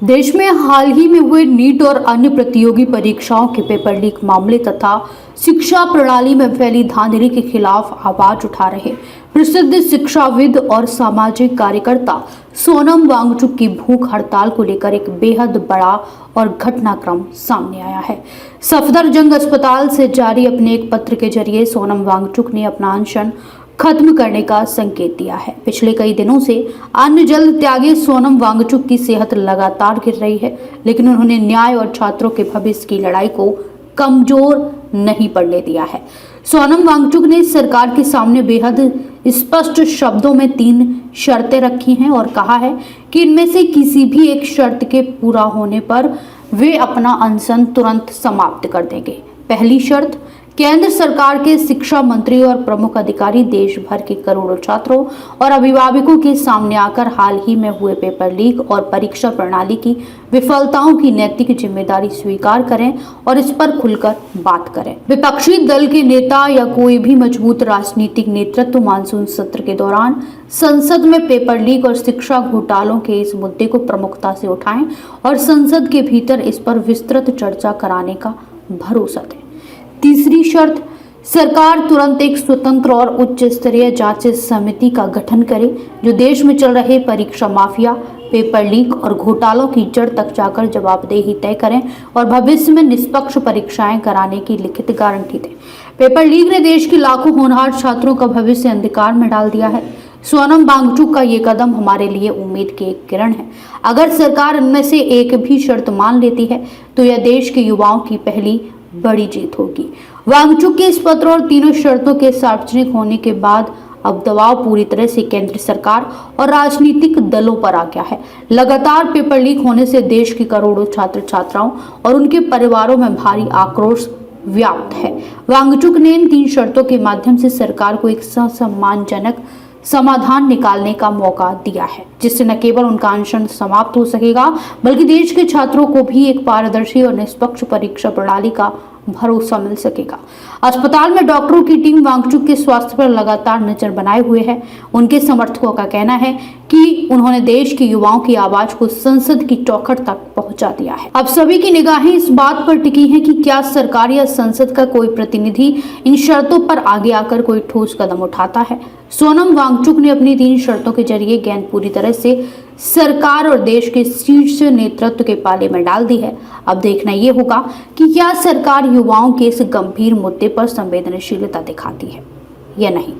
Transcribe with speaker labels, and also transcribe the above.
Speaker 1: देश में हाल ही में हुए नीट और अन्य प्रतियोगी परीक्षाओं के पेपर लीक मामले तथा शिक्षा प्रणाली में फैली धांधली के खिलाफ आवाज उठा रहे प्रसिद्ध शिक्षाविद और सामाजिक कार्यकर्ता सोनम वांगचुक की भूख हड़ताल को लेकर एक बेहद बड़ा और घटनाक्रम सामने आया है। सफदरजंग अस्पताल से जारी अपने एक पत्र के जरिए सोनम वांगचुक ने अपना अनशन खत्म करने का संकेत दिया है। पिछले कई दिनों से अन्य जल्द त्यागी सोनम वांगचुक की सेहत लगातार गिर रही है, लेकिन उन्होंने न्याय और छात्रों के भविष्य की लड़ाई को कमजोर नहीं पड़ने दिया है। सोनम वांगचुक ने सरकार के सामने बेहद स्पष्ट शब्दों में 3 शर्तें रखी हैं और कहा है कि इनमें से किसी भी एक शर्त के पूरा होने पर वे अपना अनशन तुरंत समाप्त कर देंगे। पहली शर्त, केंद्र सरकार के शिक्षा मंत्री और प्रमुख अधिकारी देश भर के करोड़ों छात्रों और अभिभावकों के सामने आकर हाल ही में हुए पेपर लीक और परीक्षा प्रणाली की विफलताओं की नैतिक जिम्मेदारी स्वीकार करें और इस पर खुलकर बात करें। विपक्षी दल के नेता या कोई भी मजबूत राजनीतिक नेतृत्व मानसून सत्र के दौरान संसद में पेपर लीक और शिक्षा घोटालों के इस मुद्दे को प्रमुखता से उठाएं और संसद के भीतर इस पर विस्तृत चर्चा कराने का भरोसा दें। तीसरी शर्त, सरकार तुरंत एक स्वतंत्र और उच्च स्तरीय जांच समिति का गठन करे जो देश में चल रहे परीक्षा माफिया, पेपर लीक और घोटालों की जड़ तक जाकर जवाबदेही तय करें और भविष्य में निष्पक्ष परीक्षाएं कराने की लिखित गारंटी दें। पेपर लीक ने देश के लाखों होनहार छात्रों का भविष्य अंधकार में डाल दिया है। सोनम वांगचुक का ये कदम हमारे लिए उम्मीद की एक किरण है। अगर सरकार इनमें से एक भी शर्त मान लेती है तो यह देश के युवाओं की पहली बड़ी जीत होगी। वांगचुक के इस पत्र और तीनों शर्तों के सार्वजनिक होने के बाद अब दबाव पूरी तरह से केंद्र सरकार और राजनीतिक दलों पर आ गया है। लगातार पेपर लीक होने से देश के करोड़ों छात्र छात्राओं और उनके परिवारों में भारी आक्रोश व्याप्त है। वांगचुक ने इन 3 शर्तों के माध्यम से सरकार को एक सम्मानजनक समाधान निकालने का मौका दिया है, जिससे न केवल उनका अनशन समाप्त हो सकेगा बल्कि देश के छात्रों को भी एक पारदर्शी और निष्पक्ष परीक्षा प्रणाली का भरोसा मिल सकेगा। अस्पताल में डॉक्टरों की टीम वांगचुक के स्वास्थ्य पर लगातार नजर बनाए हुए है। उनके समर्थकों का कहना है कि उन्होंने देश के युवाओं की आवाज को संसद की चौखट तक पहुंचा दिया है। अब सभी की निगाहें इस बात पर टिकी हैं कि क्या सरकार या संसद का कोई प्रतिनिधि इन शर्तों पर आगे आकर कोई ठोस कदम उठाता है। सोनम वांगचुक ने अपनी 3 शर्तों के जरिए गेंद पूरी तरह से सरकार और देश के शीर्ष नेतृत्व के पाले में डाल दी है। अब देखना ये होगा कि क्या सरकार युवाओं के इस गंभीर मुद्दे पर संवेदनशीलता दिखाती है या नहीं।